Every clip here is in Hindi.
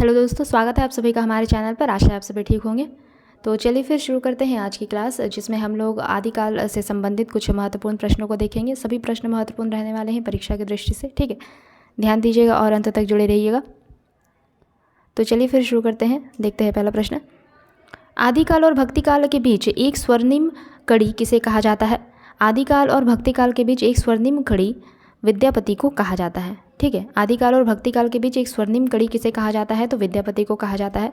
हेलो दोस्तों, स्वागत है आप सभी का हमारे चैनल पर। आशा है आप सभी ठीक होंगे। तो चलिए फिर शुरू करते हैं आज की क्लास, जिसमें हम लोग आदिकाल से संबंधित कुछ महत्वपूर्ण प्रश्नों को देखेंगे। सभी प्रश्न महत्वपूर्ण रहने वाले हैं परीक्षा की दृष्टि से, ठीक है। ध्यान दीजिएगा और अंत तक जुड़े रहिएगा। तो चलिए फिर शुरू करते हैं। देखते हैं पहला प्रश्न। आदिकाल और भक्तिकाल के बीच एक स्वर्णिम कड़ी किसे कहा जाता है? आदिकाल और भक्तिकाल के बीच एक स्वर्णिम कड़ी विद्यापति को कहा जाता है, ठीक है। आदिकाल और भक्तिकाल के बीच एक स्वर्णिम कड़ी किसे कहा जाता है? तो विद्यापति को कहा जाता है।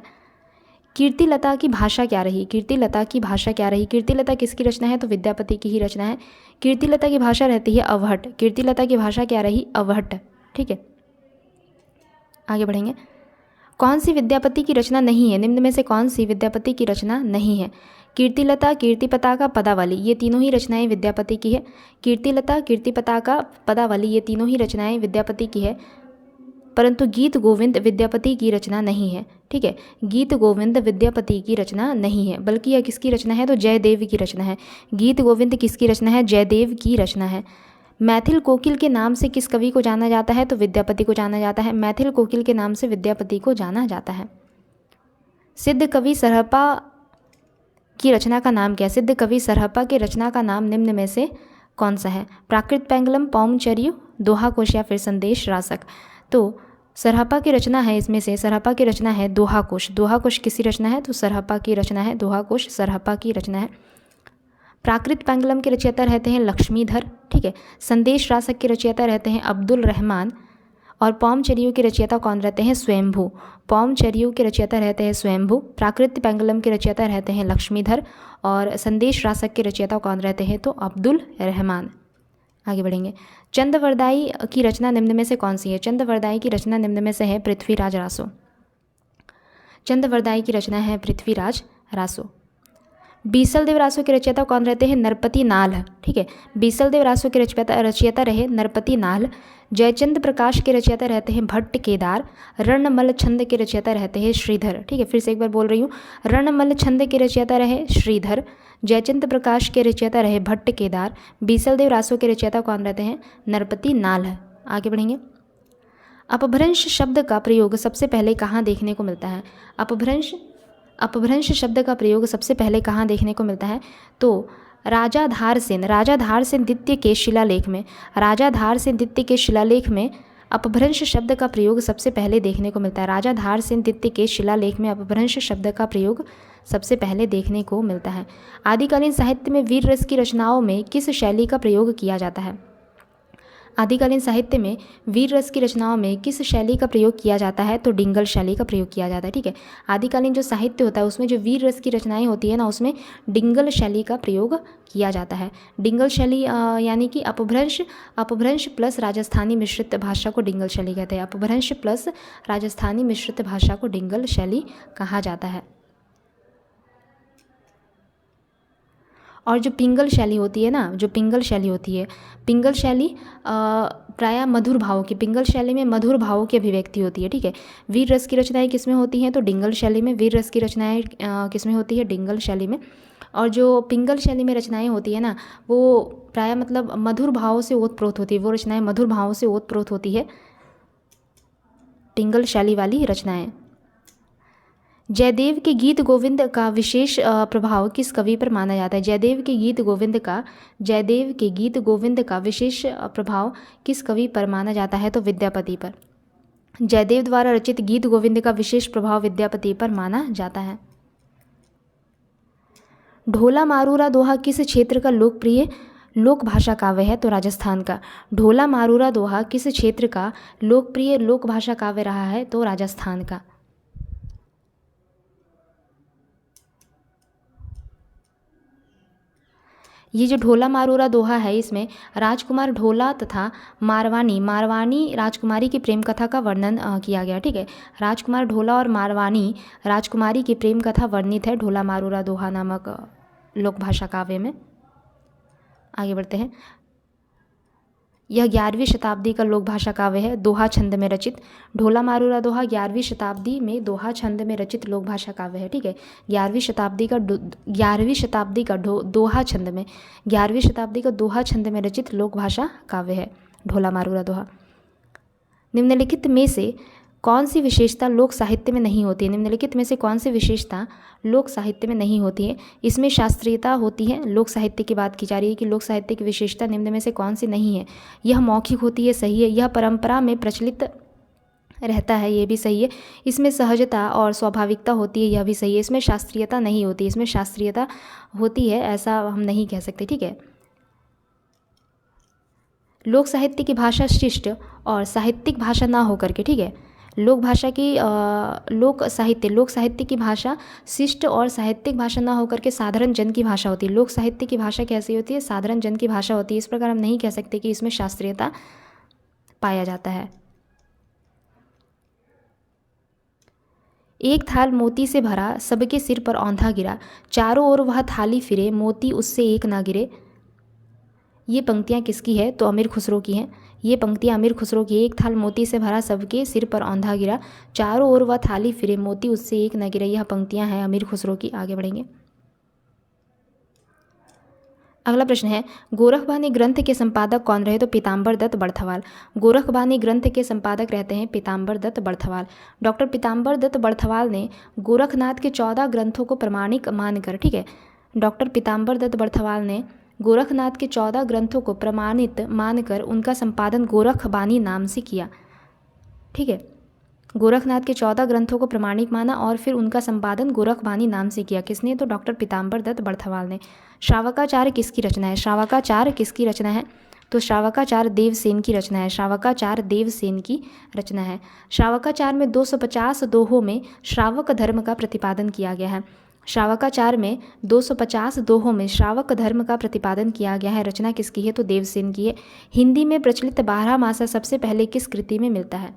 कीर्तिलता की भाषा क्या रही? कीर्तिलता की भाषा क्या रही? कीर्तिलता किसकी रचना है? तो विद्यापति की ही रचना है। कीर्तिलता की भाषा रहती है अवहट। कीर्तिलता की भाषा क्या रही? अवहट, ठीक है। आगे बढ़ेंगे। कौन सी विद्यापति की रचना नहीं है? निम्न में से कौन सी विद्यापति की रचना नहीं है? कीर्तिलता, कीर्तिपताका, पदावली, ये तीनों ही रचनाएं विद्यापति की है। कीर्तिलता, कीर्तिपताका, पदावली, ये तीनों ही रचनाएं विद्यापति की है, परंतु गीत गोविंद विद्यापति की रचना नहीं है, ठीक है। गीत गोविंद विद्यापति की रचना नहीं है, बल्कि यह किसकी रचना है? तो जयदेव की रचना है। गीत गोविंद किसकी रचना है? जयदेव की रचना है। मैथिल कोकिल के नाम से किस कवि को जाना जाता है? तो विद्यापति को जाना जाता है। मैथिल कोकिल के नाम से विद्यापति को जाना जाता है। सिद्ध कवि सरहप्पा की रचना का नाम क्या है? सिद्ध कवि सरहप्पा की रचना का नाम निम्न में से कौन सा है? प्राकृत पेंगलम, पौमचर्यु, दोहा कोश या फिर संदेश रासक। तो सरहप्पा की रचना है, इसमें से सरहप्पा की रचना है दोहा कोश। दोहा कोश किसकी रचना है? तो सरहप्पा की रचना है। दोहा कोश सरहप्पा की रचना है। प्राकृत पेंगलम के रचयिता रहते हैं लक्ष्मीधर, ठीक है। संदेश रासक के रचयिता रहते हैं अब्दुल रहमान। और पौमचर्यु के रचयिता कौन रहते हैं? स्वयंभू। पौमचर्यु के रचयिता रहते हैं स्वयंभू। प्राकृत पेंगलम के रचयिता रहते हैं लक्ष्मीधर। और संदेश रासक के रचयिता कौन रहते हैं? तो अब्दुल रहमान। आगे बढ़ेंगे। चंदवरदाई की रचना निम्न में से कौन सी है? चंदवरदाई की रचना निम्न में से है पृथ्वीराज रासो। चंदवरदाई की रचना है पृथ्वीराज रासो। बीसलदेव रासो के रचयिता कौन रहते हैं? नरपति नाल, ठीक है। बीसलदेव रासो के रचयिता रहे नरपति नाल। जयचंद प्रकाश के रचयिता रहते हैं भट्ट केदार। रणमल छंद के रचयिता रहते हैं श्रीधर, ठीक है। फिर से एक बार बोल रही हूँ। रणमल छंद के रचयिता रहे श्रीधर। जयचंद प्रकाश के रचयिता रहे भट्ट केदार। बीसलदेव रासो के रचयिता कौन रहते हैं? नरपति नाल है। आगे बढ़ेंगे। अपभ्रंश शब्द का प्रयोग सबसे पहले कहाँ देखने को मिलता है? अपभ्रंश शब्द का प्रयोग सबसे पहले कहाँ देखने को मिलता है? तो राजाधार सेन द्वितीय के शिलालेख में, राजाधार सेन द्वितीय के शिलालेख में अपभ्रंश शब्द का प्रयोग सबसे पहले देखने को मिलता है। राजाधार सेन द्वितीय के शिलालेख में अपभ्रंश शब्द का प्रयोग सबसे पहले देखने को मिलता है। आदिकालीन साहित्य में वीर रस की रचनाओं में किस शैली का प्रयोग किया जाता है? आदिकालीन साहित्य में वीर रस की रचनाओं में किस शैली का प्रयोग किया जाता है? तो डिंगल शैली का प्रयोग किया जाता है, ठीक है। आदिकालीन जो साहित्य होता है उसमें जो वीर रस की रचनाएं होती है ना, उसमें डिंगल शैली का प्रयोग किया जाता है। डिंगल शैली यानी कि अपभ्रंश प्लस राजस्थानी मिश्रित भाषा को डिंगल शैली कहते हैं। अपभ्रंश प्लस राजस्थानी मिश्रित भाषा को डिंगल शैली कहा जाता है। और जो पिंगल शैली होती है ना, पिंगल शैली प्रायः मधुर भावों की, पिंगल शैली में मधुर भावों की अभिव्यक्ति होती है, ठीक है। वीर रस की रचनाएं किसमें होती हैं? तो डिंगल शैली में। वीर रस की रचनाएं किसमें होती है? डिंगल शैली में। और जो पिंगल शैली में रचनाएं होती है ना, वो प्रायः मतलब मधुर भावों से ओतप्रोत होती है। वो रचनाएं मधुर भावों से ओतप्रोत होती है, पिंगल शैली वाली रचनाएं। जयदेव के गीत गोविंद का विशेष प्रभाव किस कवि पर माना जाता है? जयदेव के गीत गोविंद का विशेष प्रभाव किस कवि पर माना जाता है? तो विद्यापति पर। जयदेव द्वारा रचित गीत गोविंद का विशेष प्रभाव विद्यापति पर माना जाता है। ढोला मारूरा दोहा किस क्षेत्र का लोकप्रिय लोक भाषा काव्य है? तो राजस्थान का। ढोला मारूरा दोहा किस क्षेत्र का लोकप्रिय लोक भाषा काव्य रहा है? तो राजस्थान का। ये जो ढोला मारूरा दोहा है, इसमें राजकुमार ढोला तथा मारवानी राजकुमारी की प्रेम कथा का वर्णन किया गया, ठीक है। राजकुमार ढोला और मारवानी राजकुमारी की प्रेम कथा वर्णित है ढोला मारूरा दोहा नामक लोक भाषा काव्य में। आगे बढ़ते हैं। यह 11वीं शताब्दी का लोक भाषा काव्य है, दोहा छंद में रचित। ढोला मारूरा दोहा 11वीं शताब्दी में दोहा छंद में रचित लोक भाषा काव्य है, ठीक है। 11वीं शताब्दी का दोहा छंद में रचित लोक भाषा काव्य है ढोला मारूरा दोहा। निम्नलिखित में से कौन सी विशेषता लोक साहित्य में नहीं होती है? निम्नलिखित में से कौन सी विशेषता लोक साहित्य में नहीं होती है? इसमें शास्त्रीयता होती है। लोक साहित्य की बात की जा रही है कि लोक साहित्य की विशेषता निम्न में से कौन सी नहीं है? यह मौखिक होती है, सही है। यह परंपरा में प्रचलित रहता है, ये भी सही है। इसमें सहजता और स्वाभाविकता होती है, यह भी सही है। इसमें शास्त्रीयता नहीं होती, इसमें शास्त्रीयता होती है, ऐसा हम नहीं कह सकते, ठीक है। लोक साहित्य की भाषा शिष्ट और साहित्यिक भाषा ना होकर के, ठीक है, लोक साहित्य की भाषा शिष्ट और साहित्यिक भाषा ना होकर के साधारण जन की भाषा होती है। लोक साहित्य की भाषा कैसी होती है? साधारण जन की भाषा होती है। इस प्रकार हम नहीं कह सकते कि इसमें शास्त्रीयता पाया जाता है। एक थाल मोती से भरा, सबके सिर पर औंधा गिरा, चारों ओर वह थाली फिरे, मोती उससे एक ना गिरे। ये पंक्तियाँ किसकी है? तो अमीर खुसरो की हैं। ये पंक्तियाँ अमीर खुसरो की। एक थाल मोती से भरा, सबके सिर पर औंधा गिरा, चारों ओर वह थाली फिरे, मोती उससे एक न गिरे। यह पंक्तियाँ हैं अमीर खुसरो की। आगे बढ़ेंगे। अगला प्रश्न है, गोरखबानी ग्रंथ के संपादक कौन रहे? तो पीताम्बर दत्त बड़थवाल। गोरखबानी ग्रंथ के संपादक रहते हैं पीताम्बर दत्त बड़थवाल। डॉक्टर पीताम्बर दत्त बड़थवाल ने गोरखनाथ के 14 ग्रंथों को प्रमाणिक मानकर, ठीक है, डॉक्टर पीताम्बर दत्त बड़थवाल ने गोरखनाथ के 14 ग्रंथों को प्रमाणित मानकर उनका संपादन गोरखबानी नाम से किया, ठीक है। गोरखनाथ के 14 ग्रंथों को प्रमाणिक माना और फिर उनका संपादन गोरखबानी नाम से किया। किसने? तो डॉक्टर पीताम्बर दत्त बड़थवाल ने। श्रावकाचार्य किसकी रचना है? श्रावकाचार्य किसकी रचना है? तो श्रावकाचार्य देवसेन की रचना है। श्रावकाचार्य देवसेन की रचना है। श्रावकाचार्य में 250 दोहों में श्रावक धर्म का प्रतिपादन किया गया है। श्रावकाचार्य में 250 दोहों में श्रावक धर्म का प्रतिपादन किया गया है। रचना किसकी है? तो देवसेन की है। हिंदी में प्रचलित 12मासा सबसे पहले किस कृति में मिलता है?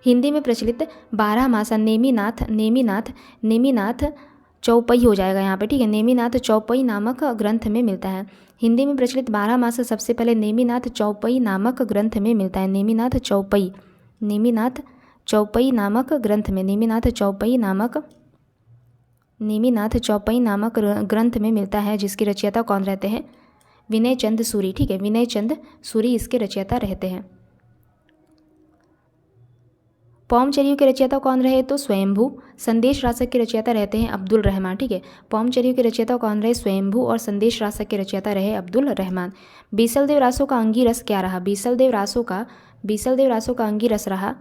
हिंदी में प्रचलित 12मासा नेमिनाथ चौपई हो जाएगा यहाँ पे, ठीक है। नेमिनाथ चौपई नामक ग्रंथ में मिलता है। हिंदी में प्रचलित 12मासा सबसे पहले नेमिनाथ चौपई नामक ग्रंथ में मिलता है। नेमिनाथ चौपई नामक ग्रंथ में, नेमिनाथ चौपई नामक ग्रंथ में मिलता है, जिसके रचयिता कौन रहते हैं? विनय चंद सूरी, ठीक है। विनय चंद सूरी इसके रचयिता रहते हैं। पौमचरियों के रचयिता कौन रहे? तो स्वयंभू। संदेश रासक के रचयिता रहते हैं अब्दुल रहमान, ठीक है। पौमचरियों के रचयिता कौन रहे? स्वयंभू। और संदेश रासक के रचयिता रहे अब्दुल रहमान। बीसलदेव रासों का अंगी रस क्या रहा? बीसलदेव रासों का अंगी रस रहा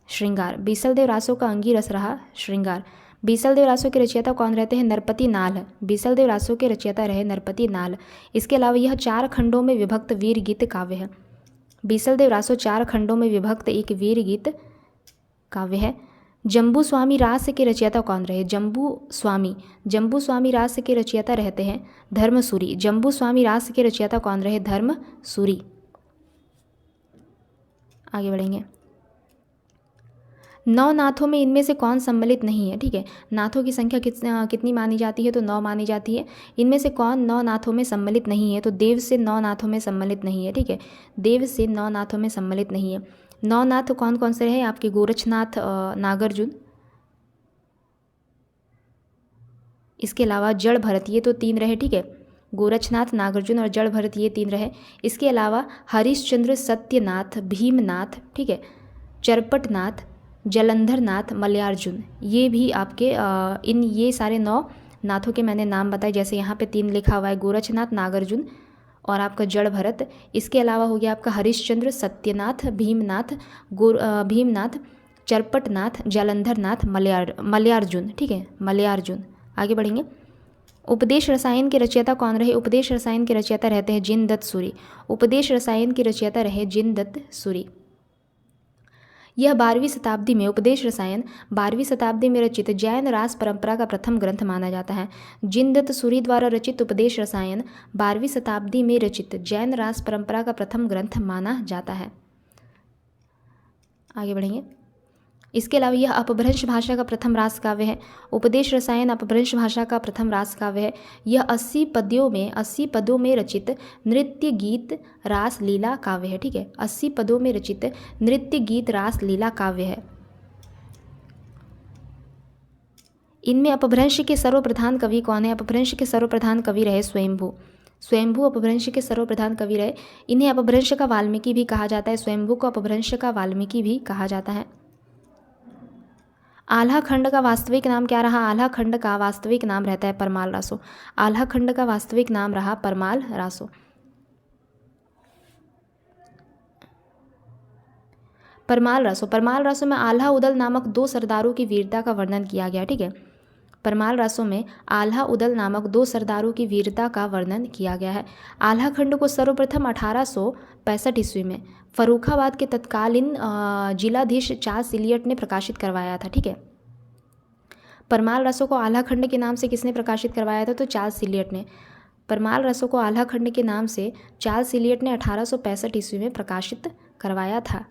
श्रृंगार। बीसलदेव रासों का अंगी रस रहा श्रृंगार। बीसलदेव रासों के रचयिता कौन रहते हैं? नरपति नाल। बीसलदेव रासों के रचयिता रहे नरपति नाल। इसके अलावा यह 4 खंडों में विभक्त वीर गीत काव्य है। बीसलदेव रासों 4 खंडों में विभक्त एक वीर गीत काव्य है। जम्बू स्वामी रास के रचयिता कौन रहे? जम्बू स्वामी रास के रचयिता रहते हैं धर्मसूरी। जम्बू स्वामी रास के रचयिता कौन रहे? धर्मसूरी। आगे बढ़ेंगे। 9 नाथों में इनमें से कौन सम्मिलित नहीं है? ठीक है, नाथों की संख्या कितनी मानी जाती है? तो 9 मानी जाती है। इनमें से कौन 9 नाथों में सम्मिलित नहीं है? तो देव से 9 नाथों में सम्मिलित नहीं है, ठीक है। देव से 9 नाथों में सम्मिलित नहीं है। 9 नाथ कौन कौन से रहे आपके? गोरक्षनाथ, नागार्जुन, इसके अलावा जड़ भरत, ये तो 3 रहे, ठीक है। गोरक्षनाथ, नागार्जुन और जड़ भरत, ये 3 रहे। इसके अलावा हरिश्चंद्र, सत्यनाथ, भीमनाथ, ठीक है, चरपटनाथ, जलंधरनाथ, मलयार्जुन, ये भी आपके ये सारे 9 नाथों के मैंने नाम बताए। जैसे यहाँ पे 3 लिखा हुआ है, गोरक्षनाथ, नागार्जुन और आपका जड़ भरत। इसके अलावा हो गया आपका हरिश्चंद्र, सत्यनाथ, भीमनाथ, चरपटनाथ, जलंधरनाथ, मलयार्जुन, ठीक है, मलयार्जुन। आगे बढ़ेंगे। उपदेश रसायन के रचयिता कौन रहे? उपदेश रसायन के रचयिता रहते हैं जिनदत्त सूरी। उपदेश रसायन के रचयिता रहे जिनदत्त सूरी। यह 12वीं शताब्दी में, उपदेश रसायन 12वीं शताब्दी में रचित जैन रास परंपरा का प्रथम ग्रंथ माना जाता है। जिनदत्त सूरी द्वारा रचित उपदेश रसायन 12वीं शताब्दी में रचित जैन रास परंपरा का प्रथम ग्रंथ माना जाता है। आगे बढ़ेंगे। इसके अलावा यह अपभ्रंश भाषा का प्रथम रास काव्य है। उपदेश रसायन अपभ्रंश भाषा का प्रथम रास काव्य है। यह 80 पदों में रचित नृत्य गीत रास लीला काव्य है, ठीक है। 80 पदों में रचित नृत्य गीत रास लीला काव्य है। इनमें अपभ्रंश के सर्वप्रधान कवि कौन है? अपभ्रंश के सर्वप्रधान कवि रहे स्वयंभू। स्वयंभू अपभ्रंश के सर्वप्रधान कवि रहे। इन्हें अपभ्रंश का वाल्मीकि भी कहा जाता है। स्वयंभू को अपभ्रंश का वाल्मीकि भी कहा जाता है। आल्हा खंड का वास्तविक नाम क्या रहा? आल्हा खंड का वास्तविक नाम रहता है परमाल रासो। आल्हा खंड का वास्तविक नाम रहा परमाल रासो। परमाल रासो में आल्हा उदल नामक 2 सरदारों की वीरता का वर्णन किया गया। ठीक है, परमाल रासो में आल्हा उदल नामक 2 सरदारों की वीरता का वर्णन किया गया है। आल्हा खंड को सर्वप्रथम 1865 ईस्वी में फर्रुखाबाद के तत्कालीन जिलाधीश चार्ल्स इलियट ने प्रकाशित करवाया था। ठीक है, परमाल रसों को आल्हा खंड के नाम से किसने प्रकाशित करवाया था? तो चार्ल्स इलियट ने। परमाल रसों को आल्हा खंड के नाम से चार्ल्स इलियट ने 1865 ईस्वी में प्रकाशित करवाया था।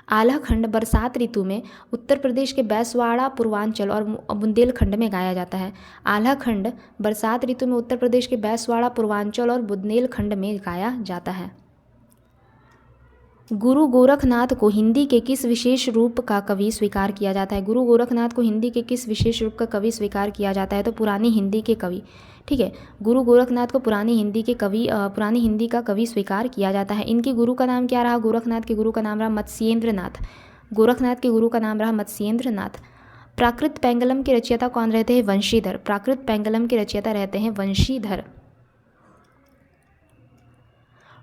आल्हा खंड बरसात ऋतु में उत्तर प्रदेश के बैसवाड़ा, पूर्वांचल और बुंदेलखंड में गाया जाता है। आल्हा खंड बरसात ऋतु में उत्तर प्रदेश के बैसवाड़ा, पूर्वांचल और बुंदेलखंड में गाया जाता है। गुरु गोरखनाथ को हिंदी के किस विशेष रूप का कवि स्वीकार किया जाता है? गुरु गोरखनाथ को हिंदी के किस विशेष रूप का कवि स्वीकार किया जाता है? तो पुरानी हिंदी के कवि। ठीक है, गुरु गोरखनाथ को पुरानी हिंदी का कवि स्वीकार किया जाता है। इनके गुरु का नाम क्या रहा? गोरखनाथ के गुरु का नाम रहा मत्स्येंद्रनाथ। गोरखनाथ के गुरु का नाम रहा मत्स्येंद्रनाथ। प्राकृत पेंगलम के रचयिता कौन रहते हैं? वंशीधर। प्राकृत पेंगलम के रचयिता रहते हैं वंशीधर।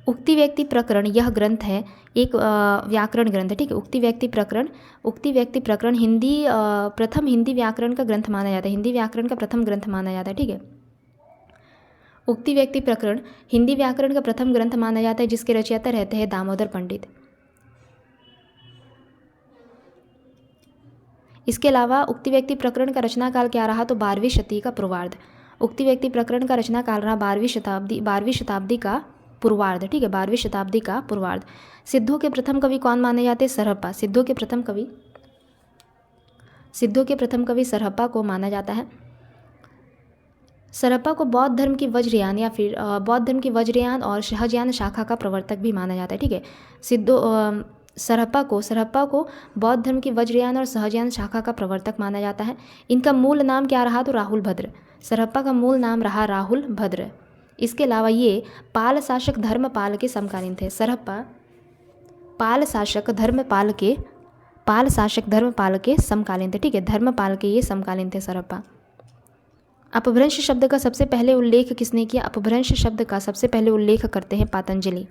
उक्ति व्यक्ति प्रकरण, यह ग्रंथ है एक व्याकरण ग्रंथ है। ठीक है, उक्ति व्यक्ति प्रकरण प्रथम हिंदी व्याकरण का ग्रंथ माना जाता है। हिंदी व्याकरण का प्रथम ग्रंथ माना जाता है। ठीक है, उक्ति व्यक्ति प्रकरण हिंदी व्याकरण का प्रथम ग्रंथ माना जाता है, जिसके रचयिता रहते हैं दामोदर पंडित। इसके अलावा उक्ति व्यक्ति प्रकरण का रचनाकाल क्या रहा? तो 12वीं शती का पूर्वार्ध। उक्ति व्यक्ति प्रकरण का रचनाकाल रहा 12वीं शताब्दी का पूर्वार्ध। ठीक है, 12वीं शताब्दी का पूर्वार्ध। सिद्धों के प्रथम कवि कौन माने जाते हैं? सरहप्पा। सिद्धों के प्रथम कवि सरहप्पा को माना जाता है। सरहप्पा को बौद्ध धर्म की वज्रयान और सहजयान शाखा का प्रवर्तक भी माना जाता है। ठीक है, सरहप्पा को बौद्ध धर्म की वज्रयान और सहजयान शाखा का प्रवर्तक माना जाता है। इनका मूल नाम क्या रहा? तो राहुल भद्र। सरहप्पा का मूल नाम रहा राहुल भद्र। इसके अलावा ये पाल शासक धर्मपाल के समकालीन थे। सरहप्पा पाल शासक धर्मपाल के समकालीन थे। ठीक है, धर्मपाल के ये समकालीन थे सरहप्पा। अपभ्रंश शब्द का सबसे पहले उल्लेख किसने किया? अपभ्रंश शब्द का सबसे पहले उल्लेख करते हैं पातंजलि।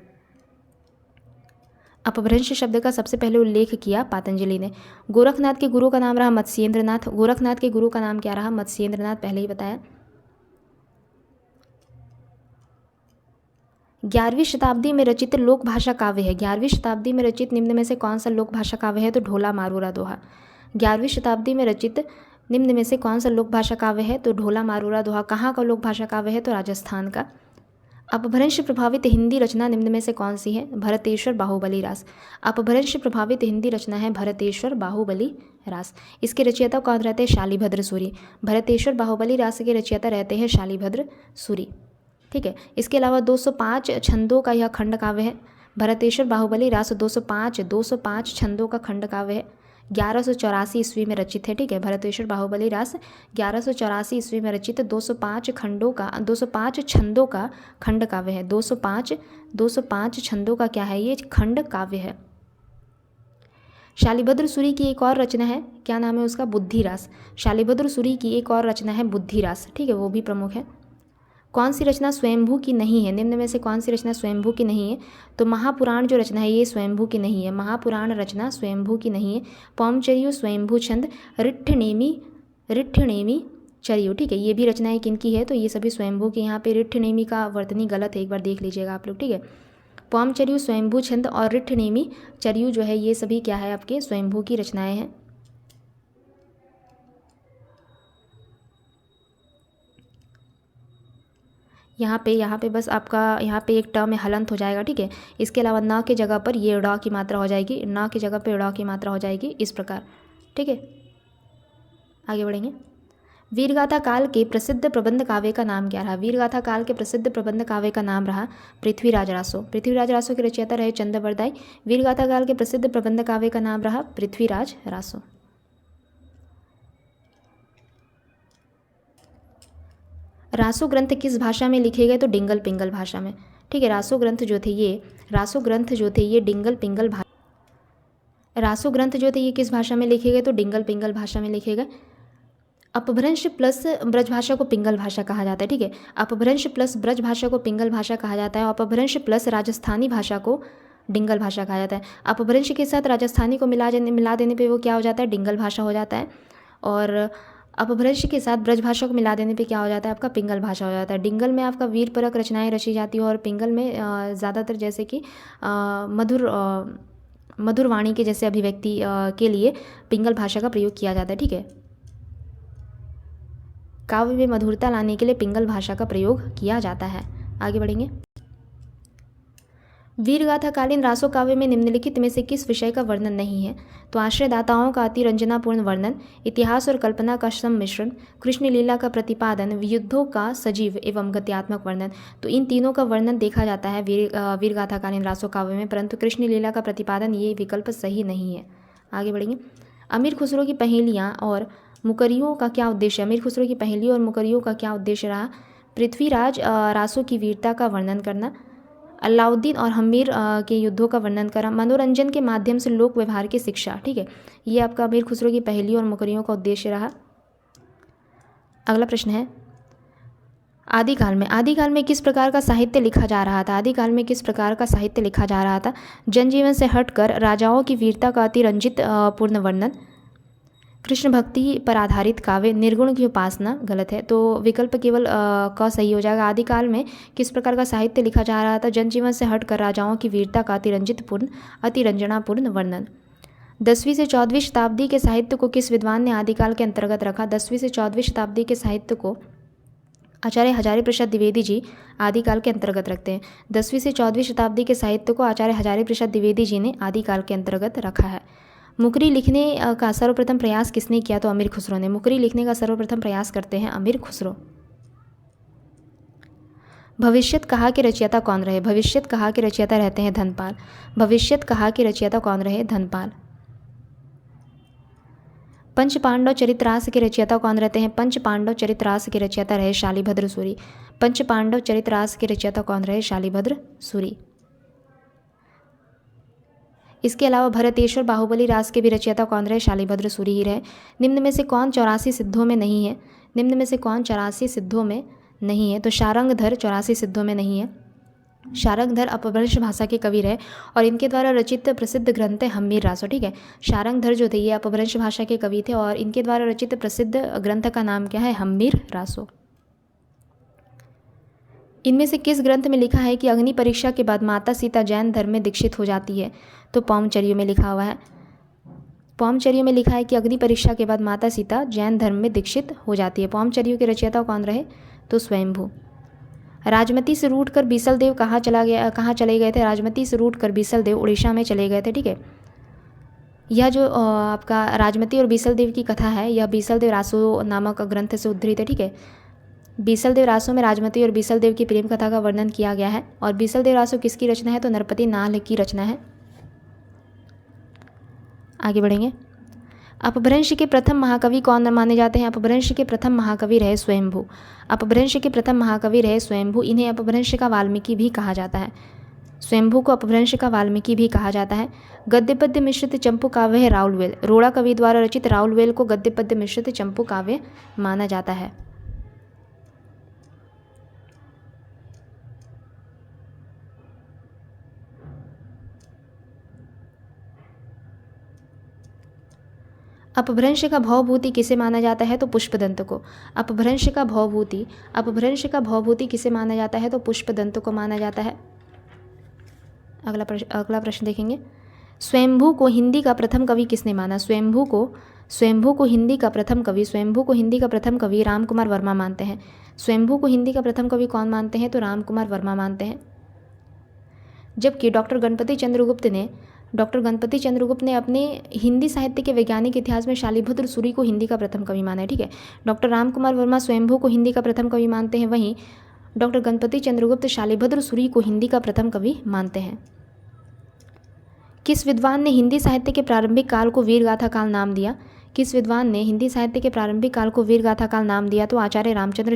अपभ्रंश शब्द का सबसे पहले उल्लेख किया पातंजलि ने। गोरखनाथ के गुरु का नाम रहा मत्स्येंद्रनाथ। गोरखनाथ के गुरु का नाम क्या रहा? मत्स्येंद्रनाथ, पहले ही बताया। 11वीं शताब्दी में रचित लोक भाषा काव्य है। 11वीं शताब्दी में रचित निम्न में से कौन सा लोक भाषा काव्य है? तो ढोला मारूरा दोहा। 11वीं शताब्दी में रचित निम्न में से कौन सा लोक भाषा काव्य है? तो ढोला मारूरा दोहा। कहाँ का लोक भाषा काव्य है? तो राजस्थान का। अपभ्रंश प्रभावित हिंदी रचना निम्न में से कौन सी है? भरतेश्वर बाहुबली रास। अपभ्रंश प्रभावित हिंदी रचना है भरतेश्वर बाहुबली रास। इसके रचयिता कौन रहते हैं? शालिभद्र सूरी। भरतेश्वर बाहुबली रास के रचयिता रहते हैं शालिभद्र सूरी। ठीक है, इसके अलावा 205 छंदों का यह खंड काव्य है। भरतेश्वर बाहुबली रास 205 छंदों का खंड काव्य है। 1184 ईस्वी में रचित है। ठीक है, भरतेश्वर बाहुबली रास 1184 ईस्वी में रचित 205 छंदों का खंड काव्य है। 205 छंदों का क्या है? ये खंड काव्य है। शालिभद्र सूरी की एक और रचना है, क्या नाम है उसका? बुद्धिरास। शालिभद्र सूरी की एक और रचना है बुद्धिरास। ठीक है, वो भी प्रमुख है। कौन सी रचना स्वयंभू की नहीं है? निम्न में से कौन सी रचना स्वयंभू की नहीं है? तो महापुराण जो रचना है ये स्वयंभू की नहीं है। महापुराण रचना स्वयंभू की नहीं है। पौमचर्यु स्वयंभू छंद, रिठ्ठनेमी चर्यु। ठीक है, ये भी रचनाएं किनकी है? तो ये सभी स्वयंभू की। यहाँ पे रिठ्ठनेमी का वर्तनी गलत है, एक बार देख लीजिएगा आप लोग। ठीक है, पौमचर्यु स्वयंभू छंद और रिठ्ठनेमी चर्यु जो है ये सभी क्या है? आपके स्वयंभू की रचनाएं हैं। यहाँ पे बस आपका यहाँ पे एक टर्म में हलंत हो जाएगा। ठीक है, इसके अलावा न के जगह पर ये ड़ की मात्रा हो जाएगी, न के जगह पर ड़ की मात्रा हो जाएगी, इस प्रकार। ठीक है, आगे बढ़ेंगे। वीरगाथा काल के प्रसिद्ध प्रबंध काव्य का नाम क्या रहा? वीरगाथा काल के प्रसिद्ध प्रबंध काव्य का नाम रहा पृथ्वीराज रासो। पृथ्वीराज रासो के रचयिता रहे चंद्रबरदाई। वीरगाथा काल के प्रसिद्ध प्रबंध काव्य का नाम रहा पृथ्वीराज रासो। रासो ग्रंथ किस भाषा में लिखे गए? तो डिंगल पिंगल भाषा में। ठीक है, रासो ग्रंथ जो थे ये डिंगल पिंगल रासो ग्रंथ जो थे ये किस भाषा में लिखे गए? तो डिंगल पिंगल भाषा में लिखे गए। अपभ्रंश प्लस ब्रज भाषा को पिंगल भाषा कहा जाता है, ठीक है। अपभ्रंश प्लस ब्रज भाषा को पिंगल भाषा कहा जाता है और अपभ्रंश प्लस राजस्थानी भाषा को डिंगल भाषा कहा जाता है। अपभ्रंश के साथ राजस्थानी को मिला देने पे वो क्या हो जाता है? डिंगल भाषा हो जाता है। और अपभ्रंश के साथ ब्रज भाषा को मिला देने पे क्या हो जाता है? आपका पिंगल भाषा हो जाता है। डिंगल में आपका वीर परक रचनाएं रची जाती है और पिंगल में ज़्यादातर जैसे कि मधुर वाणी के जैसे अभिव्यक्ति के लिए पिंगल भाषा का प्रयोग किया जाता है, ठीक है। काव्य में मधुरता लाने के लिए पिंगल भाषा का प्रयोग किया जाता है। आगे बढ़ेंगे। वीरगाथाकालीन रासो काव्य में निम्नलिखित में से किस विषय का वर्णन नहीं है? तो आश्रयदाताओं का अतिरंजनापूर्ण वर्णन, इतिहास और कल्पना का सम्मिश्रण, कृष्ण लीला का प्रतिपादन, युद्धों का सजीव एवं गत्यात्मक वर्णन। तो इन तीनों का वर्णन देखा जाता है वीरगाथाकालीन रासो काव्य में, परंतु कृष्ण लीला का प्रतिपादन ये विकल्प सही नहीं है। आगे बढ़ेंगे। अमीर खुसरो की पहेलियाँ और मुकरियों का क्या उद्देश्य? अमीर खुसरो की पहेलियों और मुकरियों का क्या उद्देश्य रहा? पृथ्वीराज रासो की वीरता का वर्णन करना, अलाउद्दीन और हम्मीर के युद्धों का वर्णन करा, मनोरंजन के माध्यम से लोक व्यवहार की शिक्षा, ठीक है। ये आपका अमीर खुसरो की पहेलियों और मुकरियों का उद्देश्य रहा। अगला प्रश्न है, आदिकाल में किस प्रकार का साहित्य लिखा जा रहा था? आदिकाल में किस प्रकार का साहित्य लिखा जा रहा था? जनजीवन से हटकर राजाओं की वीरता का अतिरंजित पूर्ण वर्णन, कृष्ण भक्ति पर आधारित काव्य, निर्गुण की उपासना। गलत है, तो विकल्प केवल क सही हो जाएगा। आदिकाल में किस प्रकार का साहित्य लिखा जा रहा था? जनजीवन से हटकर राजाओं की वीरता का अतिरंजनापूर्ण वर्णन। 10वीं से 14वीं शताब्दी के साहित्य को किस विद्वान ने आदिकाल के अंतर्गत रखा? 10वीं से 14वीं शताब्दी के साहित्य को आचार्य हजारी प्रसाद द्विवेदी जी आदिकाल के अंतर्गत रखते हैं। 10वीं से 14वीं शताब्दी के साहित्य को आचार्य हजारी प्रसाद द्विवेदी जी ने आदिकाल के अंतर्गत रखा है। मुकरी लिखने का सर्वप्रथम प्रयास किसने किया? तो अमीर खुसरो ने। मुकरी लिखने का सर्वप्रथम प्रयास करते हैं अमीर खुसरो। भविष्यत कहा के रचयिता कौन रहे? भविष्यत कहा के रचयिता रहते हैं धनपाल। भविष्यत कहा के रचयिता कौन रहे? धनपाल। पंच पांडव चरितरास के रचयिता कौन रहते हैं? पंच पांडव चरितरास के रचयिता रहे शालिभद्र सूरी। पंच पांडव चरितरास के रचयिता कौन रहे? शालिभद्र सूरी। इसके अलावा भरतेश्वर बाहुबली रास के भी रचयिता कौन रहे? शालिभद्र सूरी ही रहे। निम्न में से कौन 84 सिद्धों में नहीं है? निम्न में से कौन 84 सिद्धों में नहीं है? तो शारंगधर 84 सिद्धों में नहीं है। शारंगधर अपभ्रंश भाषा के कवि रहे और इनके द्वारा रचित प्रसिद्ध ग्रंथ है हम्मीर रासो, ठीक है। शारंगधर जो थे ये अपभ्रंश भाषा के कवि थे और इनके द्वारा रचित प्रसिद्ध ग्रंथ का नाम क्या है? हम्मीर रासो। इनमें से किस ग्रंथ में लिखा है कि अग्नि परीक्षा के बाद माता सीता जैन धर्म में दीक्षित हो जाती है? तो पौमचर्यो में लिखा हुआ है। पौमचर्यो में लिखा है कि अग्नि परीक्षा के बाद माता सीता जैन धर्म में दीक्षित हो जाती है। पौमचर्यो के रचयिता कौन रहे? तो स्वयंभू। राजमती से रूटकर बीसलदेव कहाँ चले गए थे? राजमती से रूटकर बीसलदेव उड़ीसा में चले गए थे, ठीक है। यह जो आपका राजमती और बीसलदेव की कथा है यह बीसलदेव रासो नामक ग्रंथ से उद्धृत है, ठीक है। बीसलदेव रासो में राजमती और बीसलदेव की प्रेम कथा का वर्णन किया गया है और बीसलदेव रासो किसकी रचना है? तो नरपति नाल की रचना है। आगे बढ़ेंगे। अपभ्रंश के प्रथम महाकवि कौन माने जाते हैं? अपभ्रंश के प्रथम महाकवि रहे स्वयंभू। अपभ्रंश के प्रथम महाकवि रहे स्वयंभू। इन्हें अपभ्रंश का वाल्मीकि भी कहा जाता है। स्वयंभू को अपभ्रंश का वाल्मीकि भी कहा जाता है। गद्य पद्य मिश्रित चंपू काव्य है राउलवेल। रोड़ा कवि द्वारा रचित राउलवेल को गद्य पद्य मिश्रित चंपू काव्य माना जाता है। अपभ्रंश का भवभूति किसे माना जाता है? तो पुष्पदंत को। अपभ्रंश का भवभूति किसे माना जाता है? तो पुष्पदंत को माना जाता है। अगला प्रश्न देखेंगे। स्वयंभू को हिंदी का प्रथम कवि किसने माना? स्वयंभू को हिंदी का प्रथम कवि रामकुमार वर्मा मानते हैं। स्वयंभू को हिंदी का प्रथम कवि कौन मानते हैं? तो रामकुमार वर्मा मानते हैं। जबकि डॉक्टर गणपति चंद्रगुप्त ने अपने हिंदी साहित्य के वैज्ञानिक इतिहास में शालिभद्र सूरी को हिंदी का प्रथम कवि माना है, ठीक है। डॉक्टर रामकुमार वर्मा स्वयंभू को हिंदी का प्रथम कवि मानते हैं, वहीं डॉक्टर गणपति चंद्रगुप्त शालिभद्र सूरी को हिंदी का प्रथम कवि मानते हैं। किस विद्वान ने हिंदी साहित्य के प्रारंभिक काल को वीरगाथा काल नाम दिया? किस विद्वान ने हिंदी साहित्य के प्रारंभिक काल को वीरगाथा काल नाम दिया? तो आचार्य रामचंद्र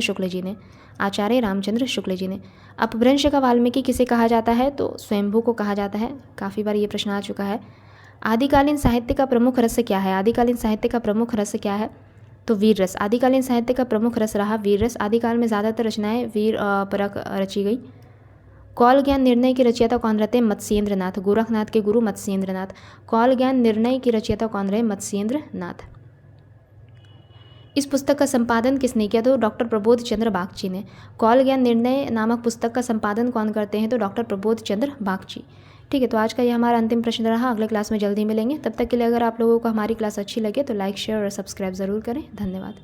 शुक्ल जी ने। अपभ्रंश का वाल्मीकि किसे कहा जाता है? तो स्वयंभू को कहा जाता है। काफ़ी बार ये प्रश्न आ चुका है। आदिकालीन साहित्य का प्रमुख रस क्या है? आदिकालीन साहित्य का प्रमुख रस क्या है? तो वीर रस। आदिकालीन साहित्य का प्रमुख रस रहा वीर रस। आदिकाल में ज़्यादातर रचनाएं वीर परक रची गई। कौल ज्ञान निर्णय की रचयिता कौन रहते हैं? मत्स्येंद्र नाथ। गोरखनाथ के गुरु मत्स्येंद्र नाथ। कौल ज्ञान निर्णय की रचयिता कौन रहे? मत्स्येंद्र नाथ। इस पुस्तक का संपादन किसने किया? तो डॉक्टर प्रबोध चंद्र बागची ने। कौल ज्ञान निर्णय नामक पुस्तक का संपादन कौन करते हैं? तो डॉक्टर प्रबोध चंद्र बागची। ठीक है, तो आज का ये हमारा अंतिम प्रश्न रहा। अगले क्लास में जल्दी मिलेंगे। तब तक के लिए अगर आप लोगों को हमारी क्लास अच्छी लगे तो लाइक, शेयर और सब्सक्राइब ज़रूर करें। धन्यवाद।